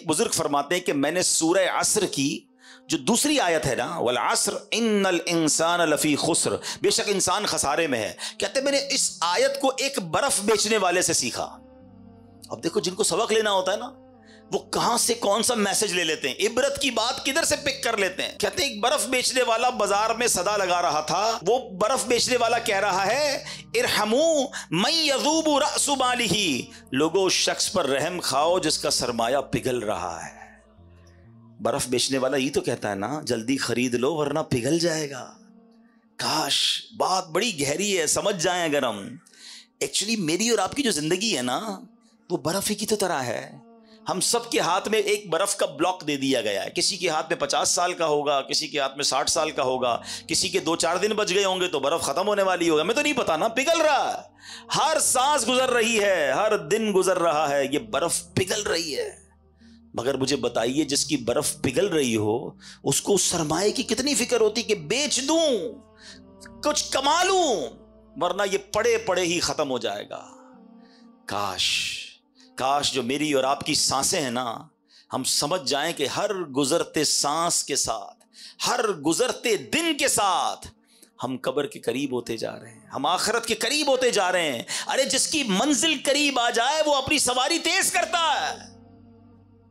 ایک بزرگ فرماتے ہیں کہ میں نے سورہ عصر کی جو دوسری آیت ہے نا، والعصر ان الانسان لفی خسر، بے شک انسان خسارے میں ہے، کہتے ہیں میں نے اس آیت کو ایک برف بیچنے والے سے سیکھا۔ اب دیکھو جن کو سبق لینا ہوتا ہے نا، وہ کہاں سے کون سا میسج لے لیتے ہیں، عبرت کی بات کدھر سے پک کر لیتے ہیں۔ کہتے ہیں ایک برف بیچنے والا بازار میں صدا لگا رہا تھا، وہ برف بیچنے والا کہہ رہا ہے ارحموا من یذوب رأس مالہ، لوگوں اس شخص پر رحم کھاؤ جس کا سرمایہ پگھل رہا ہے۔ برف بیچنے والا یہ تو کہتا ہے نا جلدی خرید لو ورنہ پگھل جائے گا۔ کاش بات بڑی گہری ہے، سمجھ جائیں اگر ہم۔ ایکچولی میری اور آپ کی جو زندگی ہے نا وہ برف ہی کی تو طرح ہے۔ ہم سب کے ہاتھ میں ایک برف کا بلاک دے دیا گیا ہے، کسی کے ہاتھ میں 50 سال کا ہوگا، کسی کے ہاتھ میں 60 سال کا ہوگا، کسی کے 2-4 دن بچ گئے ہوں گے تو برف ختم ہونے والی ہوگا، ہمیں تو نہیں پتا نا، پگھل رہا ہے، ہر سانس گزر رہی ہے، ہر دن گزر رہا ہے، یہ برف پگھل رہی ہے۔ مگر مجھے بتائیے جس کی برف پگھل رہی ہو اس کو سرمایے کی کتنی فکر ہوتی کہ بیچ دوں کچھ کما لوں ورنہ یہ پڑے پڑے ہی ختم ہو جائے گا۔ کاش جو میری اور آپ کی سانسیں ہیں نا ہم سمجھ جائیں کہ ہر گزرتے سانس کے ساتھ، ہر گزرتے دن کے ساتھ ہم قبر کے قریب ہوتے جا رہے ہیں، ہم آخرت کے قریب ہوتے جا رہے ہیں۔ ارے جس کی منزل قریب آ جائے وہ اپنی سواری تیز کرتا ہے۔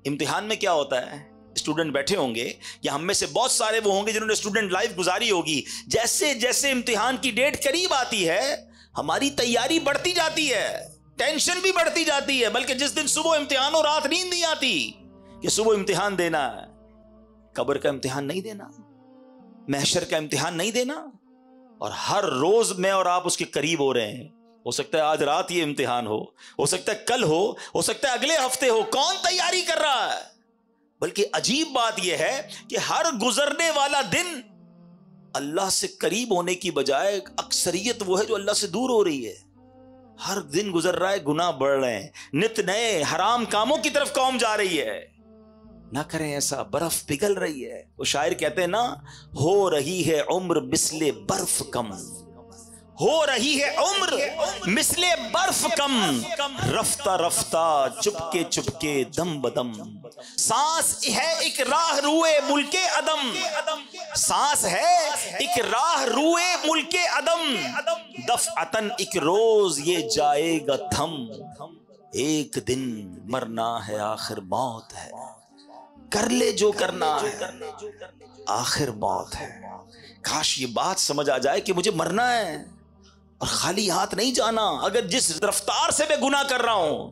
امتحان میں کیا ہوتا ہے، اسٹوڈنٹ بیٹھے ہوں گے یا ہم میں سے بہت سارے وہ ہوں گے جنہوں نے اسٹوڈنٹ لائف گزاری ہوگی، جیسے جیسے امتحان کی ڈیٹ قریب آتی ہے ہماری تیاری بڑھتی جاتی ہے، ٹینشن بھی بڑھتی جاتی ہے، بلکہ جس دن صبح امتحان ہو رات نیند نہیں آتی کہ صبح امتحان دینا ہے، قبر کا امتحان نہیں دینا، محشر کا امتحان نہیں دینا، اور ہر روز میں اور آپ اس کے قریب ہو رہے ہیں۔ ہو سکتا ہے آج رات یہ امتحان ہو سکتا ہے کل ہو سکتا ہے اگلے ہفتے ہو، کون تیاری کر رہا ہے؟ بلکہ عجیب بات یہ ہے کہ ہر گزرنے والا دن اللہ سے قریب ہونے کی بجائے اکثریت وہ ہے جو اللہ سے دور ہو رہی ہے۔ ہر دن گزر رہا ہے، گناہ بڑھ رہے ہیں، نت نئے حرام کاموں کی طرف قوم جا رہی ہے۔ نہ کریں ایسا، برف پگھل رہی ہے۔ وہ شاعر کہتے ہیں نا، ہو رہی ہے عمر مثل برف کم، ہو رہی ہے عمر مثل برف کم، رفتہ رفتہ چپکے دم بدم، سانس ہے ایک راہ روئے ملک عدم، سانس ہے ایک راہ روئے ملک عدم، دفعتن ایک روز یہ جائے گا تھم، ایک دن مرنا ہے آخر موت ہے، کر لے جو کرنا ہے آخر موت ہے۔ کاش یہ بات سمجھ آ جائے کہ مجھے مرنا ہے اور خالی ہاتھ نہیں جانا۔ اگر جس رفتار سے میں گناہ کر رہا ہوں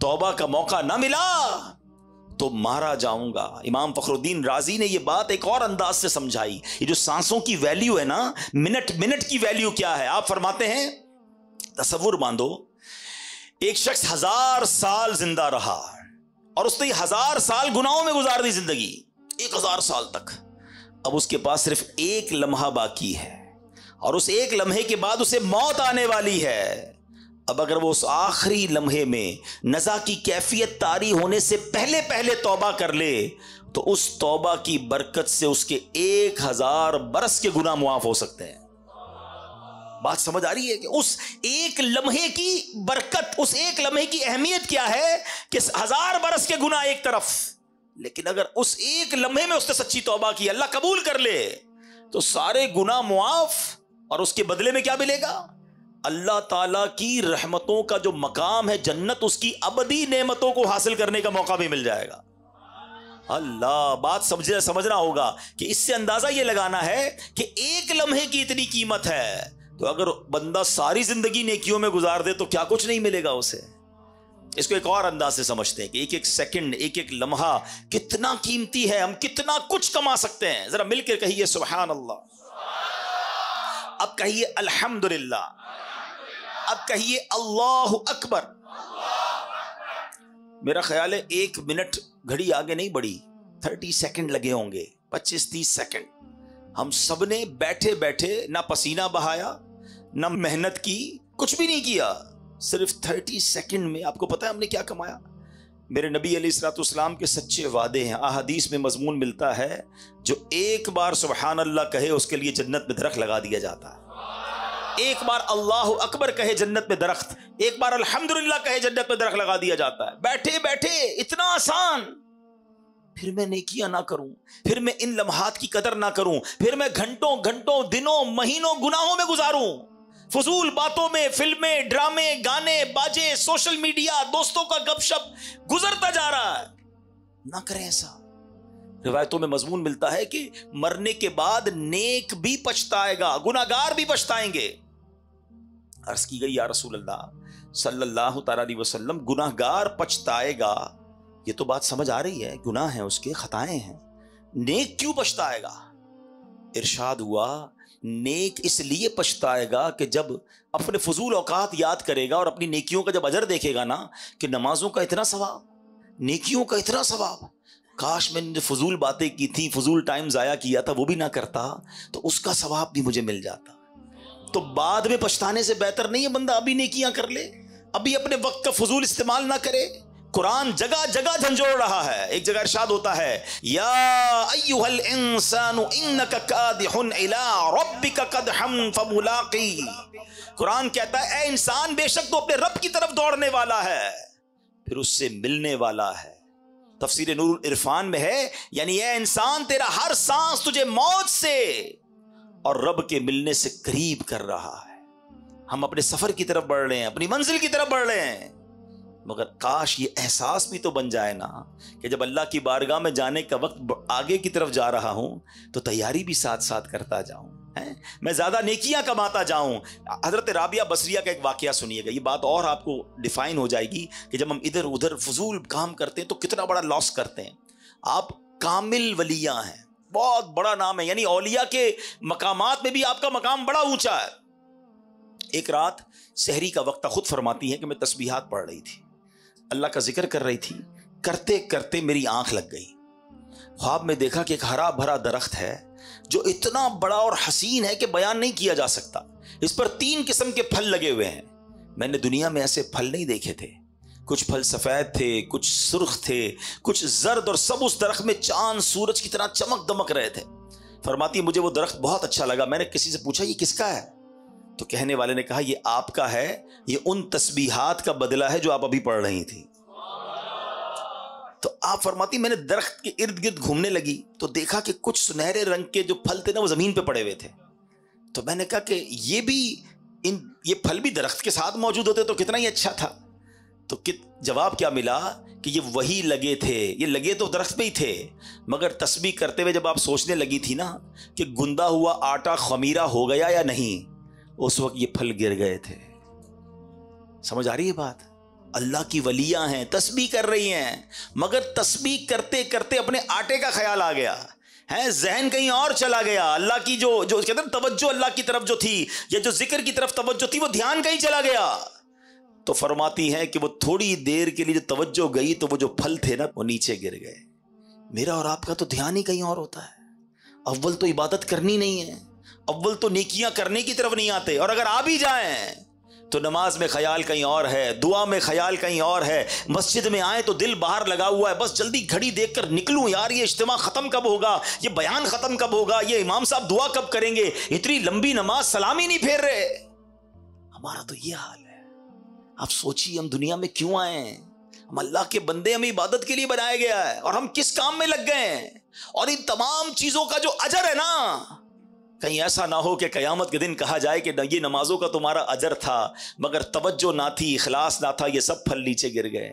توبہ کا موقع نہ ملا تو مارا جاؤں گا۔ امام فخر الدین رازی نے یہ بات ایک اور انداز سے سمجھائی، یہ جو سانسوں کی ویلیو ہے نا، منٹ کی ویلیو کیا ہے۔ آپ فرماتے ہیں تصور باندھو ایک شخص 1000 سال زندہ رہا اور اس نے 1000 سال گناہوں میں گزار دی زندگی، 1000 سال تک۔ اب اس کے پاس صرف ایک لمحہ باقی ہے اور اس ایک لمحے کے بعد اسے موت آنے والی ہے۔ اب اگر وہ اس آخری لمحے میں نزا کی کیفیت طاری ہونے سے پہلے توبہ کر لے تو اس توبہ کی برکت سے اس کے 1000 برس کے گناہ معاف ہو سکتے ہیں۔ بات سمجھ آ رہی ہے کہ اس ایک لمحے کی برکت، اس ایک لمحے کی اہمیت کیا ہے کہ 1000 برس کے گناہ ایک طرف، لیکن اگر اس ایک لمحے میں اس نے سچی توبہ کی، اللہ قبول کر لے تو سارے گناہ معاف، اور اس کے بدلے میں کیا ملے گا؟ اللہ تعالیٰ کی رحمتوں کا جو مقام ہے جنت، اس کی ابدی نعمتوں کو حاصل کرنے کا موقع بھی مل جائے گا۔ اللہ، بات سمجھنا ہوگا کہ اس سے اندازہ یہ لگانا ہے کہ ایک لمحے کی اتنی قیمت ہے، تو اگر بندہ ساری زندگی نیکیوں میں گزار دے تو کیا کچھ نہیں ملے گا اسے۔ اس کو ایک اور انداز سے سمجھتے ہیں کہ ایک ایک سیکنڈ، ایک ایک لمحہ کتنا قیمتی ہے، ہم کتنا کچھ کما سکتے ہیں۔ ذرا مل کے کہیے سبحان اللہ، اب کہیے الحمدللہ، اب کہیے اللہ اکبر۔ میرا خیال ہے 1 منٹ گھڑی آگے نہیں بڑھی، 30 سیکنڈ لگے ہوں گے، 25-30 سیکنڈ۔ ہم سب نے بیٹھے بیٹھے نہ پسینہ بہایا، نہ محنت کی، کچھ بھی نہیں کیا، صرف 30 سیکنڈ میں آپ کو پتا ہے ہم نے کیا کمایا؟ میرے نبی علیہ الصلوۃ والسلام کے سچے وعدے ہیں، احادیث میں مضمون ملتا ہے، جو ایک بار سبحان اللہ کہے اس کے لیے جنت میں درخت لگا دیا جاتا ہے، ایک بار اللہ اکبر کہے جنت میں درخت، ایک بار الحمدللہ کہے جنت میں درخت لگا دیا جاتا ہے۔ بیٹھے بیٹھے اتنا آسان، پھر میں نیکیاں نہ کروں، پھر میں ان لمحات کی قدر نہ کروں، پھر میں گھنٹوں گھنٹوں دنوں مہینوں گناہوں میں گزاروں، فضول باتوں میں، فلمیں، ڈرامے، گانے، باجے، سوشل میڈیا، دوستوں کا گپ شپ گزرتا جا رہا ہے۔ نہ کریں ایسا۔ روایتوں میں مضمون ملتا ہے کہ مرنے کے بعد نیک بھی پچھتائے گا، گناہگار بھی پچھتائیں گے۔ عرض کی گئی یا رسول اللہ صلی اللہ تعالی علیہ وسلم، گناہگار پچھتائے گا، یہ تو بات سمجھ آ رہی ہے، گناہ ہیں اس کے، خطائیں ہیں، نیک کیوں پچھتائے گا؟ ارشاد ہوا نیک اس لیے پچھتائے گا کہ جب اپنے فضول اوقات یاد کرے گا اور اپنی نیکیوں کا جب اجر دیکھے گا نا، کہ نمازوں کا اتنا ثواب، نیکیوں کا اتنا ثواب، کاش میں نے فضول باتیں کی تھی، فضول ٹائم ضائع کیا تھا، وہ بھی نہ کرتا تو اس کا ثواب بھی مجھے مل جاتا۔ تو بعد میں پچھتانے سے بہتر نہیں ہے بندہ ابھی نیکیاں کر لے، ابھی اپنے وقت کا فضول استعمال نہ کرے۔ قرآن جگہ جگہ جھنجھوڑ رہا ہے۔ ایک جگہ ارشاد ہوتا ہے یا ایھا الانسان انک کادح الی ربک قدحا فملاقی، قرآن کہتا ہے اے انسان بے شک تو اپنے رب کی طرف دوڑنے والا ہے، پھر اس سے ملنے والا ہے۔ تفسیر نور العرفان میں ہے یعنی اے انسان تیرا ہر سانس تجھے موت سے اور رب کے ملنے سے قریب کر رہا ہے۔ ہم اپنے سفر کی طرف بڑھ رہے ہیں، اپنی منزل کی طرف بڑھ رہے ہیں، مگر کاش یہ احساس بھی تو بن جائے نا کہ جب اللہ کی بارگاہ میں جانے کا وقت آگے کی طرف جا رہا ہوں تو تیاری بھی ساتھ ساتھ کرتا جاؤں، میں زیادہ نیکیاں کماتا جاؤں۔ حضرت رابعہ بصریہ کا ایک واقعہ سنیے گا، یہ بات اور آپ کو ڈیفائن ہو جائے گی کہ جب ہم ادھر ادھر فضول کام کرتے ہیں تو کتنا بڑا لاس کرتے ہیں۔ آپ کامل ولیاں ہیں، بہت بڑا نام ہے، یعنی اولیاء کے مقامات میں بھی آپ کا مقام بڑا اونچا ہے۔ ایک رات سحری کا وقت خود فرماتی ہے کہ میں تسبیحات پڑھ رہی تھی، اللہ کا ذکر کر رہی تھی، کرتے کرتے میری آنکھ لگ گئی۔ خواب میں دیکھا کہ ایک ہرا بھرا درخت ہے جو اتنا بڑا اور حسین ہے کہ بیان نہیں کیا جا سکتا، اس پر 3 قسم کے پھل لگے ہوئے ہیں۔ میں نے دنیا میں ایسے پھل نہیں دیکھے تھے، کچھ پھل سفید تھے، کچھ سرخ تھے، کچھ زرد، اور سب اس درخت میں چاند سورج کی طرح چمک دمک رہے تھے۔ فرماتی مجھے وہ درخت بہت اچھا لگا، میں نے کسی سے پوچھا یہ کس کا ہے؟ تو کہنے والے نے کہا یہ آپ کا ہے، یہ ان تسبیحات کا بدلہ ہے جو آپ ابھی پڑھ رہی تھی۔ تو آپ فرماتی میں نے درخت کے ارد گرد گھومنے لگی تو دیکھا کہ کچھ سنہرے رنگ کے جو پھل تھے نا وہ زمین پہ پڑے ہوئے تھے۔ تو میں نے کہا کہ یہ پھل بھی درخت کے ساتھ موجود ہوتے تو کتنا ہی اچھا تھا۔ تو جواب کیا ملا کہ یہ وہی لگے تھے، یہ لگے تو درخت پہ ہی تھے، مگر تسبیح کرتے ہوئے جب آپ سوچنے لگی تھی نا کہ گندا ہوا آٹا خمیرہ ہو گیا یا نہیں، اس وقت یہ پھل گر گئے تھے۔ سمجھ آ رہی ہے بات؟ اللہ کی ولیاں ہیں، تسبیح کر رہی ہیں، مگر تسبیح کرتے کرتے اپنے آٹے کا خیال آ گیا ہے، ذہن کہیں اور چلا گیا، اللہ کی جو کہتے ہیں توجہ اللہ کی طرف جو تھی یا جو ذکر کی طرف توجہ تھی وہ دھیان کہیں چلا گیا۔ تو فرماتی ہیں کہ وہ تھوڑی دیر کے لیے جو توجہ گئی تو وہ جو پھل تھے نا وہ نیچے گر گئے۔ میرا اور آپ کا تو دھیان ہی کہیں اور ہوتا ہے، اول تو عبادت کرنی نہیں ہے، اول تو نیکیاں کرنے کی طرف نہیں آتے، اور اگر آ بھی جائیں تو نماز میں خیال کہیں اور ہے، دعا میں خیال کہیں اور ہے، مسجد میں آئیں تو دل باہر لگا ہوا ہے، بس جلدی گھڑی دیکھ کر نکلوں یار، یہ اجتماع ختم کب ہوگا، یہ بیان ختم کب ہوگا، یہ امام صاحب دعا کب کریں گے، اتنی لمبی نماز سلام ہی نہیں پھیر رہے۔ ہمارا تو یہ حال ہے۔ آپ سوچیے ہم دنیا میں کیوں آئے ہیں؟ ہم اللہ کے بندے، ہمیں عبادت کے لیے بنایا گیا ہے، اور ہم کس کام میں لگ گئے ہیں؟ اور ان تمام چیزوں کا جو اجر ہے نا، کہیں ایسا نہ ہو کہ قیامت کے دن کہا جائے کہ یہ نمازوں کا تمہارا اجر تھا مگر توجہ نہ تھی، اخلاص نہ تھا، یہ سب پھل نیچے گر گئے۔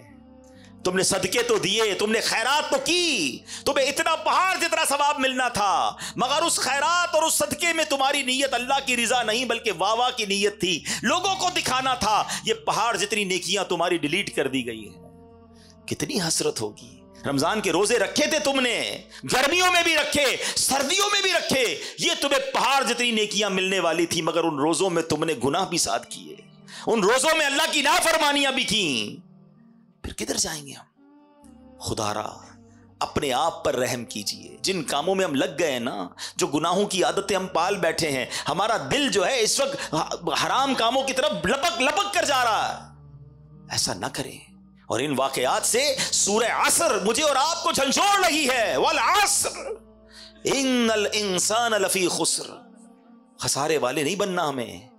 تم نے صدقے تو دیے، تم نے خیرات تو کی، تمہیں اتنا پہاڑ جتنا ثواب ملنا تھا، مگر اس خیرات اور اس صدقے میں تمہاری نیت اللہ کی رضا نہیں بلکہ واہ کی نیت تھی، لوگوں کو دکھانا تھا۔ یہ پہاڑ جتنی نیکیاں تمہاری ڈیلیٹ کر دی گئی ہیں، کتنی حسرت ہوگی۔ رمضان کے روزے رکھے تھے تم نے، گرمیوں میں بھی رکھے، سردیوں میں بھی رکھے، یہ تمہیں پہاڑ جتنی نیکیاں ملنے والی تھی، مگر ان روزوں میں تم نے گناہ بھی ساتھ کیے، ان روزوں میں اللہ کی نافرمانیاں بھی کی، پھر کدھر جائیں گے ہم؟ خدا را اپنے آپ پر رحم کیجئے۔ جن کاموں میں ہم لگ گئے ہیں نا، جو گناہوں کی عادتیں ہم پال بیٹھے ہیں، ہمارا دل جو ہے اس وقت حرام کاموں کی طرف لپک کر جا رہا ہے، ایسا نہ کریں۔ اور ان واقعات سے سورہ عصر مجھے اور آپ کو جھنجھوڑ رہی ہے، والعصر ان الانسان لفی خسر، خسارے والے نہیں بننا ہمیں،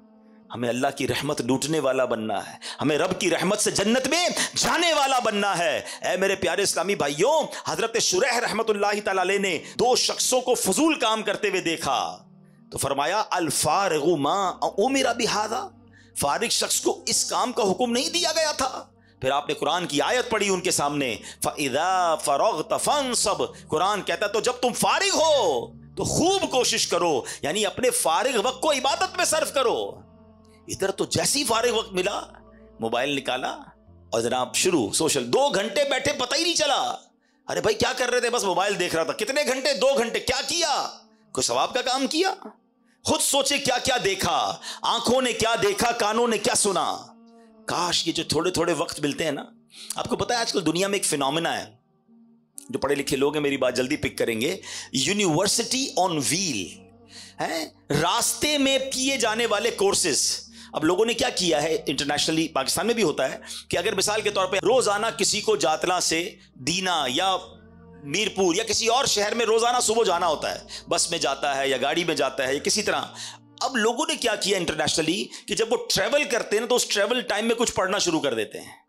ہمیں اللہ کی رحمت لوٹنے والا بننا ہے, ہمیں رب کی رحمت سے جنت میں جانے والا بننا ہے. اے میرے پیارے اسلامی بھائیوں, حضرت شریح رحمت اللہ تعالی علیہ نے دو شخصوں کو فضول کام کرتے ہوئے دیکھا تو فرمایا الفارغ ما امر بہذا, فارغ شخص کو اس کام کا حکم نہیں دیا گیا تھا. پھر آپ نے قرآن کی آیت پڑھی ان کے سامنے, فَإِذَا فَرَغْتَ فَانْصَبْ, قرآن کہتا ہے تو جب تم فارغ ہو تو خوب کوشش کرو, یعنی اپنے فارغ وقت کو عبادت میں صرف کرو. ادھر تو جیسی فارغ وقت ملا موبائل نکالا اور جناب شروع سوشل, 2 گھنٹے بیٹھے پتہ ہی نہیں چلا. ارے بھائی کیا کر رہے تھے؟ بس موبائل دیکھ رہا تھا. کتنے گھنٹے؟ 2 گھنٹے. کیا کیا؟ کوئی ثواب کا کام کیا؟ خود سوچے کیا کیا دیکھا, آنکھوں نے کیا دیکھا, کانوں نے کیا سنا. کاش یہ جو تھوڑے تھوڑے وقت ملتے ہیں نا. آپ کو پتا ہے آج کل دنیا میں ایک فینومینا ہے, جو پڑھے لکھے لوگ ہیں میری بات جلدی پک کریں گے, یونیورسٹی آن ویل ہے, راستے میں کیے جانے والے کورسز. اب لوگوں نے کیا کیا ہے انٹرنیشنلی, پاکستان میں بھی ہوتا ہے کہ اگر مثال کے طور پہ روزانہ کسی کو جاتلا سے دینا یا میرپور یا کسی اور شہر میں روزانہ صبح جانا ہوتا ہے, بس میں جاتا ہے یا گاڑی میں جاتا ہے یا کسی طرح. اب لوگوں نے کیا کیا انٹرنیشنلی کہ جب وہ ٹریول کرتے ہیں نا تو اس ٹریول ٹائم میں کچھ پڑھنا شروع کر دیتے ہیں.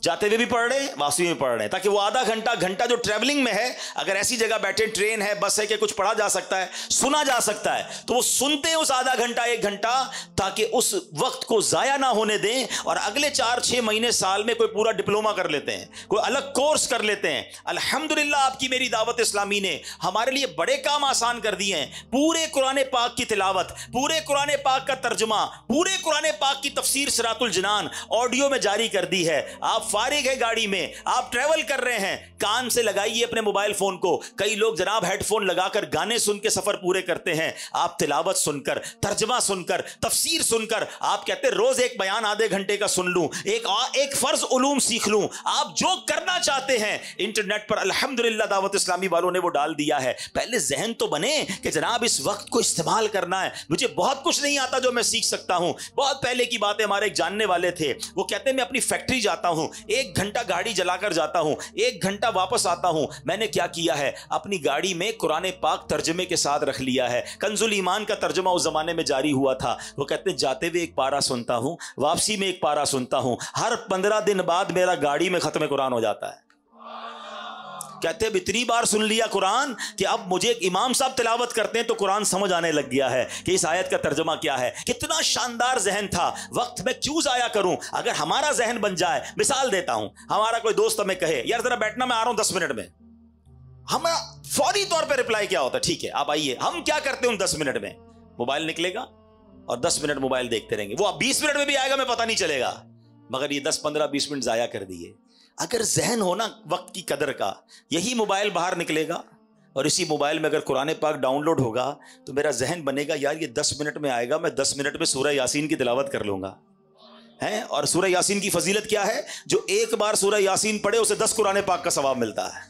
جاتے ہوئے بھی پڑھ رہے ہیں, واپسی میں پڑھ رہے ہیں, تاکہ وہ آدھا گھنٹہ جو ٹریولنگ میں ہے, اگر ایسی جگہ بیٹھے, ٹرین ہے, بس ہے, کہ کچھ پڑھا جا سکتا ہے, سنا جا سکتا ہے, تو وہ سنتے ہیں اس آدھا گھنٹہ 1 گھنٹہ, تاکہ اس وقت کو ضائع نہ ہونے دیں اور اگلے 4-6 مہینے سال میں کوئی پورا ڈپلوما کر لیتے ہیں, کوئی الگ کورس کر لیتے ہیں. الحمدللہ آپ کی میری دعوت اسلامی نے ہمارے لیے بڑے کام آسان کر دیے ہیں. پورے قرآن پاک کی تلاوت, پورے قرآن پاک کا ترجمہ, پورے قرآن پاک کی تفسیر صراط الجنان آڈیو میں جاری کر دی ہے. آپ فارغ ہے گاڑی میں, آپ ٹریول کر رہے ہیں, کان سے لگائیے اپنے موبائل فون کو. کئی لوگ جناب ہیڈ فون لگا کر گانے سن کے سفر پورے کرتے ہیں. آپ تلاوت سن کر, ترجمہ سن کر, تفسیر سن کر, آپ کہتے ہیں روز ایک بیان آدھے گھنٹے کا سن لوں, ایک فرض علوم سیکھ لوں. آپ جو کرنا چاہتے ہیں انٹرنیٹ پر الحمدللہ دعوت اسلامی والوں نے وہ ڈال دیا ہے. پہلے ذہن تو بنے کہ جناب اس وقت کو استعمال کرنا ہے. مجھے بہت کچھ نہیں آتا جو میں سیکھ سکتا ہوں. بہت پہلے کی بات ہے, ہمارے ایک جاننے والے تھے, وہ کہتے ہیں میں اپنی فیکٹری جاتا ہوں, 1 گھنٹہ گاڑی جلا کر جاتا ہوں, 1 گھنٹہ واپس آتا ہوں. میں نے کیا کیا ہے, اپنی گاڑی میں قرآن پاک ترجمے کے ساتھ رکھ لیا ہے. کنز الایمان کا ترجمہ اس زمانے میں جاری ہوا تھا. وہ کہتے ہیں جاتے ہوئے 1 پارہ سنتا ہوں, واپسی میں 1 پارہ سنتا ہوں. ہر 15 دن بعد میرا گاڑی میں ختم قرآن ہو جاتا ہے. کہتے ہیں اتنی بار سن لیا قرآن کہ اب مجھے امام صاحب تلاوت کرتے ہیں تو قرآن سمجھ آنے لگ گیا ہے کہ اس آیت کا ترجمہ کیا ہے. کتنا شاندار ذہن تھا, وقت میں کیوں ضائع کروں. اگر ہمارا ذہن بن جائے, مثال دیتا ہوں, ہمارا کوئی دوست ہمیں کہے یار ذرا بیٹھنا, میں آ رہا ہوں 10 منٹ میں, ہمارا فوری طور پہ رپلائی کیا ہوتا ہے, ٹھیک ہے آپ آئیے. ہم کیا کرتے ہیں 10 منٹ میں, موبائل نکلے گا اور 10 منٹ موبائل دیکھتے رہیں گے. وہ 20 منٹ میں بھی آئے گا, میں پتہ نہیں چلے گا, مگر یہ 10, 15, 20 منٹ ضائع کر دیے. اگر ذہن ہونا وقت کی قدر کا, یہی موبائل باہر نکلے گا اور اسی موبائل میں اگر قرآن پاک ڈاؤن لوڈ ہوگا تو میرا ذہن بنے گا یار یہ 10 منٹ میں آئے گا, میں 10 منٹ میں سورہ یاسین کی تلاوت کر لوں گا. ہیں, اور سورہ یاسین کی فضیلت کیا ہے, جو 1 بار سورہ یاسین پڑھے اسے 10 قرآن پاک کا ثواب ملتا ہے.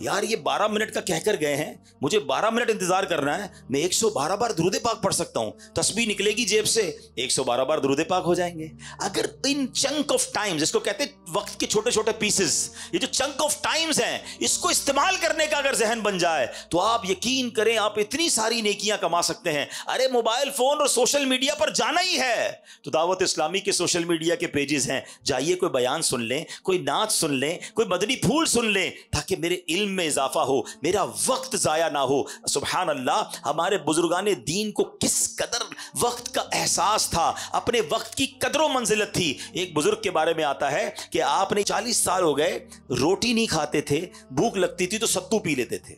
یار یہ 12 منٹ کا کہہ کر گئے ہیں, مجھے 12 منٹ انتظار کرنا ہے, میں 112 بار درود پاک پڑھ سکتا ہوں. تسبیح نکلے گی جیب سے, 112 بار درود پاک ہو جائیں گے. اگر ان چنک آف ٹائم, جس کو کہتے ہیں وقت کے چھوٹے چھوٹے پیسز, یہ جو چنک آف ٹائمز ہیں, اس کو استعمال کرنے کا اگر ذہن بن جائے تو آپ یقین کریں آپ اتنی ساری نیکیاں کما سکتے ہیں. ارے موبائل فون اور سوشل میڈیا پر جانا ہی ہے تو دعوت اسلامی کے سوشل میڈیا کے پیجز ہیں, جائیے کوئی بیان سن لیں, کوئی نعت سن لیں, کوئی مدنی پھول سن لیں, تاکہ میرے علم میں اضافہ ہو, میرا وقت ضائع نہ ہو. سبحان اللہ, ہمارے بزرگان دین کو کس قدر وقت کا احساس تھا, اپنے وقت کی قدر و منزلت تھی. ایک بزرگ کے بارے میں آتا ہے کہ آپ نے 40 سال ہو گئے روٹی نہیں کھاتے تھے, بھوک لگتی تھی تو ستو پی لیتے تھے.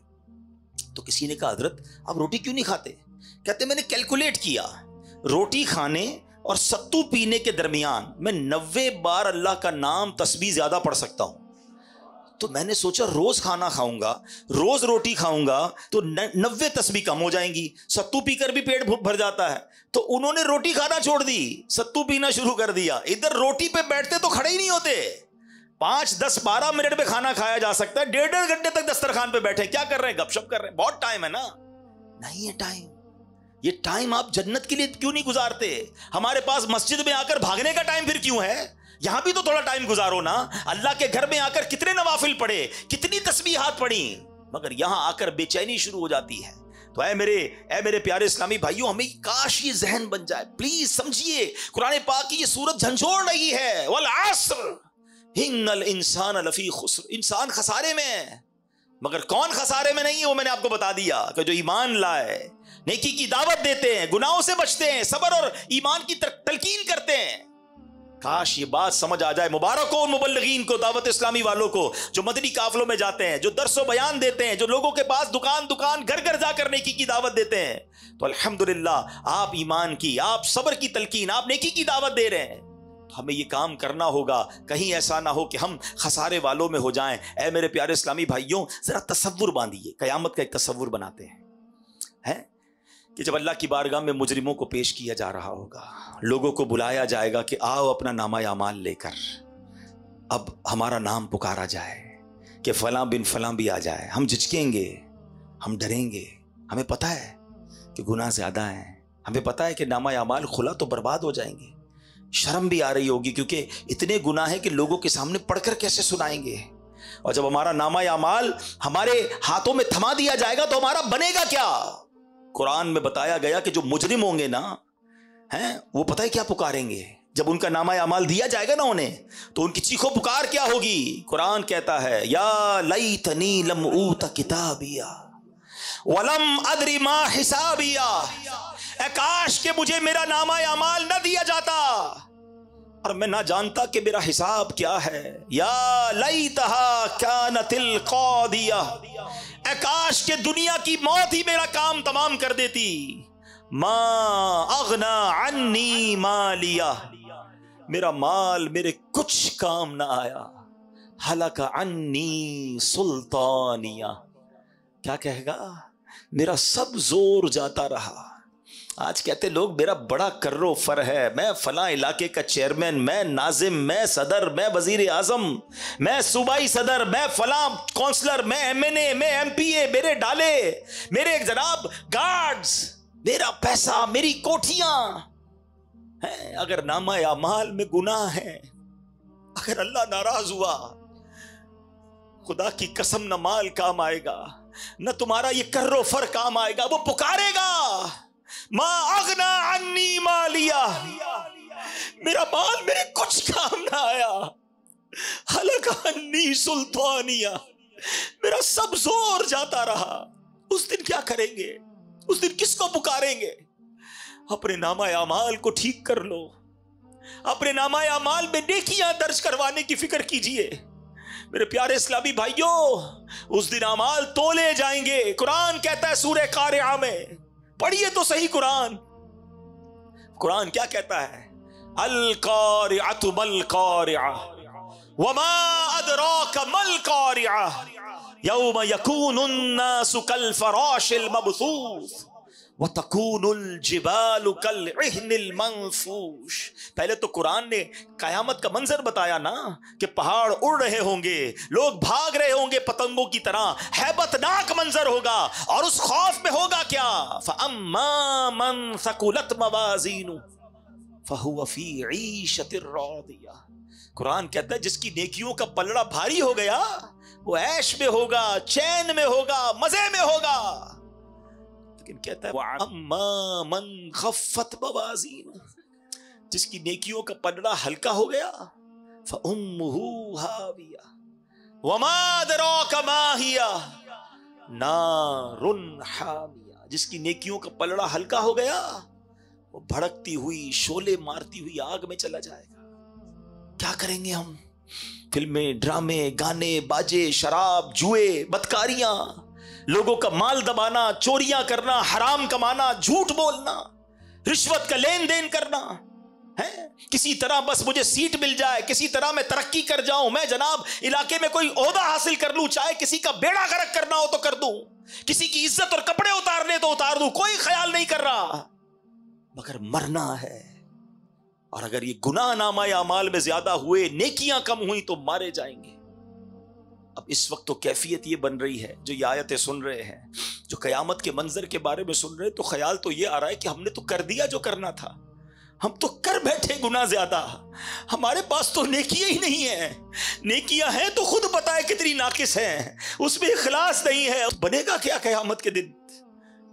تو کسی نے کہا حضرت آپ روٹی کیوں نہیں کھاتے؟ کہتے میں نے کیلکولیٹ کیا, روٹی کھانے اور ستو پینے کے درمیان میں 90 بار اللہ کا نام تسبیح زیادہ پڑھ سکتا ہوں. تو میں نے سوچا روز کھانا کھاؤں گا, روز روٹی کھاؤں گا تو 90 تسبیح کم ہو جائیں گی, ستو پی کر بھی پیٹ بھر جاتا ہے. تو انہوں نے روٹی کھانا چھوڑ دی, ستو پینا شروع کر دیا. ادھر روٹی پہ بیٹھتے تو کھڑے ہی نہیں ہوتے, 5, 10, 12 منٹ میں کھانا کھایا جا سکتا ہے, 1.5 گھنٹے تک دسترخوان پہ بیٹھے کیا کر رہے ہیں, گپ شپ کر رہے ہیں. بہت ٹائم ہے نا, نہیں ہے ٹائم. یہ ٹائم آپ جنت کے لیے کیوں نہیں گزارتے؟ ہمارے پاس مسجد میں آ کر بھاگنے کا ٹائم پھر کیوں ہے؟ یہاں بھی تو تھوڑا ٹائم گزارو نا. اللہ کے گھر میں آ کر کتنے نوافل پڑھے, کتنی تسبیحات پڑھی, مگر یہاں آ کر بے چینی شروع ہو جاتی ہے. تو اے میرے پیارے اسلامی بھائیوں، ہمیں کاش یہ ذہن بن جائے. پلیز سمجھیے، قرآن پاک کی یہ سورت جھنجھوڑ رہی ہے، والعصر ان الانسان لفی خسر، انسان خسارے میں ہے. مگر کون خسارے میں نہیں ہے؟ وہ میں نے آپ کو بتا دیا کہ جو ایمان لائے، نیکی کی دعوت دیتے ہیں، گناہوں سے بچتے ہیں، صبر اور ایمان کی تلقین کرتے ہیں. کاش یہ بات سمجھ آ جائے. مبارک ہو ان مبلغین کو، دعوت اسلامی والوں کو، جو مدنی قافلوں میں جاتے ہیں، جو درس و بیان دیتے ہیں، جو لوگوں کے پاس دکان گھر گھر جا کر نیکی کی دعوت دیتے ہیں. تو الحمدللہ آپ ایمان کی، آپ صبر کی تلقین، آپ نیکی کی دعوت دے رہے ہیں. ہمیں یہ کام کرنا ہوگا، کہیں ایسا نہ ہو کہ ہم خسارے والوں میں ہو جائیں. اے میرے پیارے اسلامی بھائیوں، ذرا تصور باندھیے، قیامت کا ایک تصور بناتے ہیں کہ جب اللہ کی بارگاہ میں مجرموں کو پیش کیا جا رہا ہوگا، لوگوں کو بلایا جائے گا کہ آؤ اپنا نامہ اعمال لے کر، اب ہمارا نام پکارا جائے کہ فلاں بن فلاں بھی آ جائے. ہم جھجکیں گے، ہم ڈریں گے. ہمیں پتہ ہے کہ گناہ زیادہ ہیں، ہمیں پتہ ہے کہ نامہ اعمال کھلا تو برباد ہو جائیں گے. شرم بھی آ رہی ہوگی کیونکہ اتنے گناہ ہیں کہ لوگوں کے سامنے پڑھ کر کیسے سنائیں گے. اور جب ہمارا نامہ اعمال ہمارے ہاتھوں میں تھما دیا جائے گا تو ہمارا بنے گا کیا؟ قرآن میں بتایا گیا کہ جو مجرم ہوں گے نا، وہ پتہ ہے کیا پکاریں گے؟ جب ان کا نامہ اعمال دیا جائے گا نا انہیں، تو ان کی چیخو پکار کیا ہوگی؟ قرآن کہتا ہے یا لیتنی لم اوت کتابیا ولم ادری ما حسابیا، اے کاش کہ مجھے میرا نامہ اعمال نہ دیا جاتا اور میں نہ جانتا کہ میرا حساب کیا ہے. یا لیتہا کانت القاضیہ، اے کاش کہ دنیا کی موت ہی میرا کام تمام کر دیتی. ما اغنا عنی مالیہ، میرا مال میرے کچھ کام نہ آیا. ہلک عنی سلطانیہ، کیا کہے گا؟ میرا سب زور جاتا رہا. آج کہتے لوگ میرا بڑا کرو فر ہے، میں فلاں علاقے کا چیئرمین، میں ناظم، میں صدر، میں وزیر اعظم، میں صوبائی صدر، میں فلاں کونسلر، میں ایم این اے، میں ایم پی اے، میرے ڈالے، میرے جناب گارڈز، میرا پیسہ، میری کوٹھیاں ہیں. اگر نامہ اعمال میں گناہ ہے، اگر اللہ ناراض ہوا، خدا کی قسم نہ مال کام آئے گا، نہ تمہارا یہ کرو فر کام آئے گا. وہ پکارے گا ما اغنا عنی مالیہ، میرا مال میرے کچھ کام نہ آیا. ہلک عنی سلطانیہ، میرا سب زور جاتا رہا. اس دن کیا کریں گے؟ اس دن کس کو پکاریں گے؟ اپنے نامہ اعمال کو ٹھیک کر لو، اپنے نامہ اعمال میں نیکیاں درج کروانے کی فکر کیجئے. میرے پیارے اسلامی بھائیوں، اس دن اعمال تولے جائیں گے. قرآن کہتا ہے سورہ قارعہ میں، پڑھیے تو صحیح قرآن. قرآن کیا کہتا ہے؟ القارعۃ ما القارعہ وما ادراک ما القارعہ یوم یکون الناس کالفراش المبثوث وَتَكُونُ الْجِبَالُ كَالْعِهْنِ الْمَنْفُوشِ. پہلے تو قرآن نے قیامت کا منظر بتایا نا کہ پہاڑ اڑ رہے ہوں گے، لوگ بھاگ رہے ہوں گے پتنگوں کی طرح، ہیبت ناک منظر ہوگا. اور اس خوف میں ہوگا کیا؟ فَأَمَّا مَنْ ثَقُلَتْ مَوَازِينُهُ فَهُوَ فِي عِيشَةٍ رَاضِيَةٍ. قرآن کہتا ہے جس کی نیکیوں کا پلڑا بھاری ہو گیا، وہ عیش میں ہوگا، چین میں ہوگا، مزے میں ہوگا. لیکن کہتا ہے وَأَمَّا مَنْ خَفَّتْ مَوَازِينُهُ، جس کی نیکیوں کا پلڑا ہلکا ہو گیا، فَأُمُّهُ هَاوِيَةٌ وَمَا أَدْرَاكَ مَا هِيَ نَارٌ حَامِيَةٌ. جس کی نیکیوں کا پلڑا ہلکا ہو گیا، وہ بھڑکتی ہوئی، شعلے مارتی ہوئی آگ میں چلا جائے گا. کیا کریں گے ہم؟ فلمیں، ڈرامے، گانے، باجے، شراب، جوئے، بدکاریاں، لوگوں کا مال دبانا، چوریاں کرنا، حرام کمانا، جھوٹ بولنا، رشوت کا لین دین کرنا ہے. کسی طرح بس مجھے سیٹ مل جائے، کسی طرح میں ترقی کر جاؤں، میں جناب علاقے میں کوئی عہدہ حاصل کر لوں، چاہے کسی کا بیڑا غرق کرنا ہو تو کر دوں، کسی کی عزت اور کپڑے اتارنے تو اتار دوں، کوئی خیال نہیں کر رہا. مگر مرنا ہے. اور اگر یہ گناہ نامہ اعمال میں زیادہ ہوئے، نیکیاں کم ہوئی تو مارے جائیں گے. اب اس وقت تو کیفیت یہ بن رہی ہے، جو یہ آیتیں سن رہے ہیں، جو قیامت کے منظر کے بارے میں سن رہے ہیں، تو خیال تو یہ آ رہا ہے کہ ہم نے تو کر دیا جو کرنا تھا، ہم تو کر بیٹھے گناہ زیادہ، ہمارے پاس تو نیکیاں ہی نہیں ہیں. نیکیاں ہیں تو خود پتہ ہے کتنی ناقص ہیں، اس میں اخلاص نہیں ہے. بنے گا کیا قیامت کے دن؟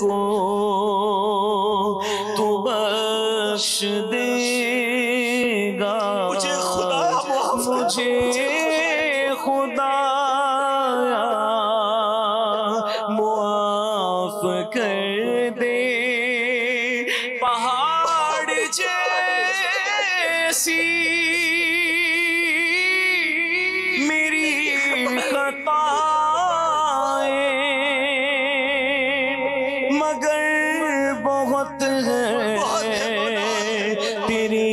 کو تو بخش دے گا، مجھے خدایا معاف کر، مجھے خدایا معاف کر دے، پہاڑ جیسی میری خطائیں مگر بہت ہے تیری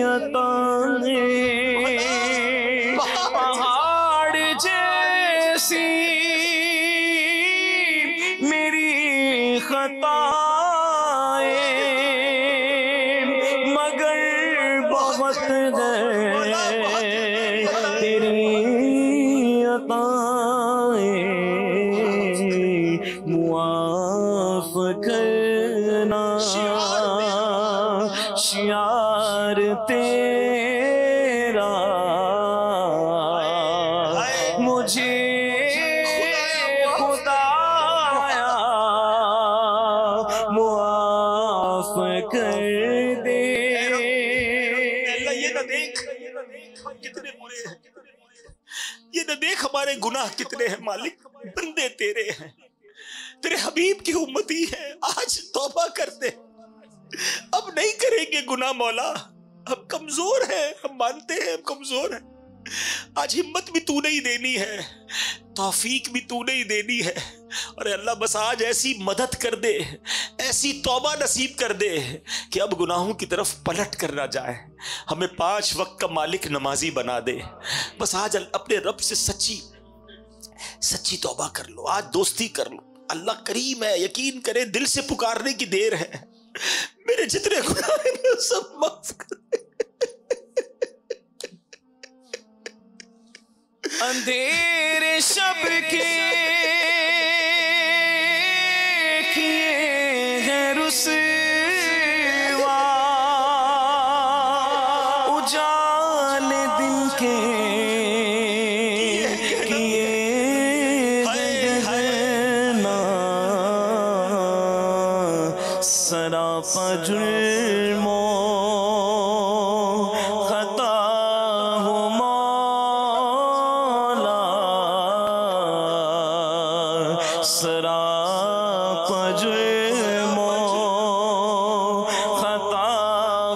عطائیں، پہاڑ جیسی میری خطائیں مگر بہت ہے تیری عطائیں، معاف کرنا شعار تیرا، مجھے خدایا معاف کر دے۔ اللہ یہ نہ دیکھ ہم کتنے برے ہیں، یہ نہ دیکھ ہمارے گناہ کتنے ہیں مالک، بندے تیرے ہیں، تیرے حبیب کی امتی ہے، آج توبہ کر دے، اب نہیں کریں گے گناہ مولا، ہم کمزور ہیں، ہم مانتے ہیں ہم کمزور ہیں، آج ہمت بھی تو نہیں دینی ہے، توفیق بھی تو نہیں دینی ہے، اور اللہ بس آج ایسی مدد کر دے، ایسی توبہ نصیب کر دے کہ اب گناہوں کی طرف پلٹ کر نہ جائے، ہمیں 5 وقت کا مالک نمازی بنا دے، بس آج اپنے رب سے سچی توبہ کر لو، آج دوستی کر لو، اللہ کریم ہے، یقین کرے دل سے پکارنے کی دیر ہے، میرے جتنے گناہ ہیں سب معاف کر دے۔ اندھیرے شب کے کیے ہیں رسوا، اجال دن کے کیے ہیں نا، سراپا جرموں سراپا جرموں خطا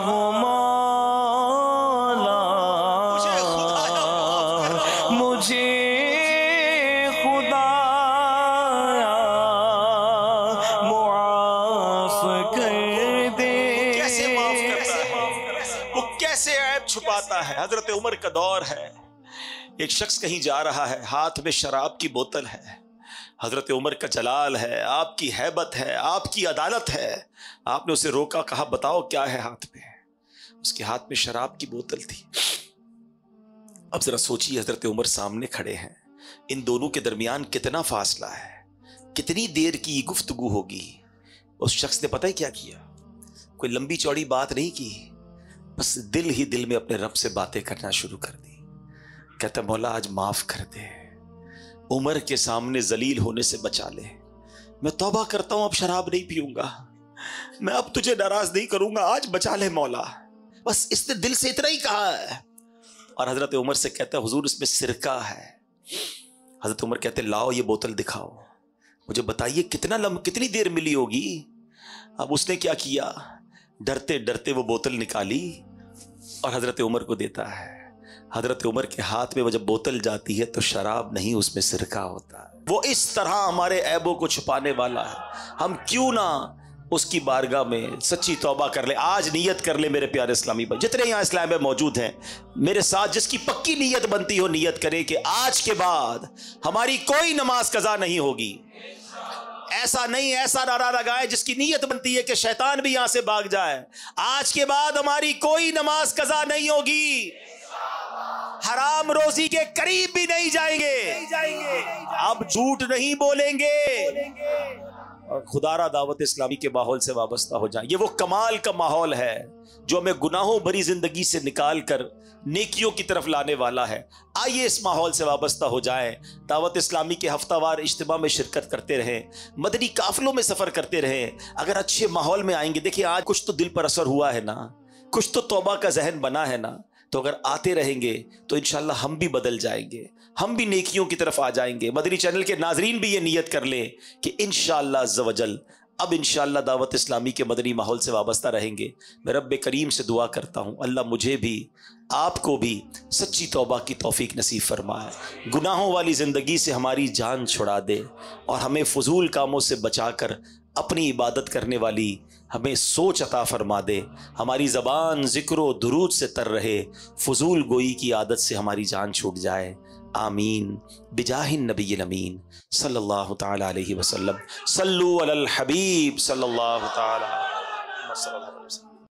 ہو مولا، مجھے خدایا معاف کر دے۔ کیسے معاف کرتا ہے، وہ کیسے عیب چھپاتا ہے۔ حضرت عمر کا دور ہے، ایک شخص کہیں جا رہا ہے، ہاتھ میں شراب کی بوتل ہے، حضرت عمر کا جلال ہے، آپ کی ہیبت ہے، آپ کی عدالت ہے، آپ نے اسے روکا، کہا بتاؤ کیا ہے ہاتھ میں؟ اس کے ہاتھ میں شراب کی بوتل تھی۔ اب ذرا سوچیے، حضرت عمر سامنے کھڑے ہیں، ان دونوں کے درمیان کتنا فاصلہ ہے، کتنی دیر کی گفتگو ہوگی۔ اس شخص نے پتہ ہے کیا کیا؟ کوئی لمبی چوڑی بات نہیں کی، بس دل ہی دل میں اپنے رب سے باتیں کرنا شروع کر دی۔ کہتا مولا آج معاف کر دے، عمر کے سامنے ذلیل ہونے سے بچا لے، میں توبہ کرتا ہوں، اب شراب نہیں پیوں گا، میں اب تجھے ناراض نہیں کروں گا، آج بچا لے مولا۔ بس اس نے دل سے اتنا ہی کہا ہے، اور حضرت عمر سے کہتا ہے حضور اس میں سرکہ ہے۔ حضرت عمر کہتے لاؤ یہ بوتل دکھاؤ، مجھے بتائیے کتنی دیر ملی ہوگی۔ اب اس نے کیا کیا، ڈرتے ڈرتے وہ بوتل نکالی اور حضرت عمر کو دیتا ہے۔ حضرت عمر کے ہاتھ میں وہ جب بوتل جاتی ہے تو شراب نہیں، اس میں سرکہ ہوتا ہے۔ وہ اس طرح ہمارے عیبوں کو چھپانے والا ہے، ہم کیوں نہ اس کی بارگاہ میں سچی توبہ کر لیں۔ آج نیت کر لیں میرے پیارے اسلامی بھائی، جتنے یہاں اسلام میں موجود ہیں، میرے ساتھ جس کی پکی نیت بنتی ہو نیت کرے کہ آج کے بعد ہماری کوئی نماز قضا نہیں ہوگی۔ ایسا نہیں، ایسا نعرہ لگائے جس کی نیت بنتی ہے کہ شیطان بھی یہاں سے بھاگ جائے، آج کے بعد ہماری کوئی نماز قضا نہیں ہوگی، حرام روزی کے قریب بھی نہیں جائیں گے، اب جھوٹ نہیں بولیں گے، خدا را دعوت اسلامی کے ماحول سے وابستہ ہو جائیں. یہ وہ کمال کا ماحول ہے جو ہمیں گناہوں بھری زندگی سے نکال کر نیکیوں کی طرف لانے والا ہے. آئیے اس ماحول سے وابستہ ہو جائیں. دعوت اسلامی کے ہفتہ وار اجتماع میں شرکت کرتے رہیں, مدنی قافلوں میں سفر کرتے رہیں. اگر اچھے ماحول میں آئیں گے, دیکھیں آج کچھ تو دل پر اثر ہوا ہے نا, کچھ تو توبہ کا ذہن بنا ہے نا, تو اگر آتے رہیں گے تو انشاءاللہ ہم بھی بدل جائیں گے, ہم بھی نیکیوں کی طرف آ جائیں گے. مدنی چینل کے ناظرین بھی یہ نیت کر لیں کہ انشاءاللہ عز و جل اب انشاءاللہ دعوت اسلامی کے مدنی ماحول سے وابستہ رہیں گے. میں رب کریم سے دعا کرتا ہوں اللہ مجھے بھی آپ کو بھی سچی توبہ کی توفیق نصیب فرمائے, گناہوں والی زندگی سے ہماری جان چھڑا دے اور ہمیں فضول کاموں سے بچا کر اپنی عبادت کرنے والی ہمیں سوچ عطا فرما دے. ہماری زبان ذکر و درود سے تر رہے, فضول گوئی کی عادت سے ہماری جان چھوٹ جائے. آمین بجاہ النبی الامین صلی اللہ تعالی علیہ وسلم. صلو علی الحبیب صلی اللہ تعالی وسلم.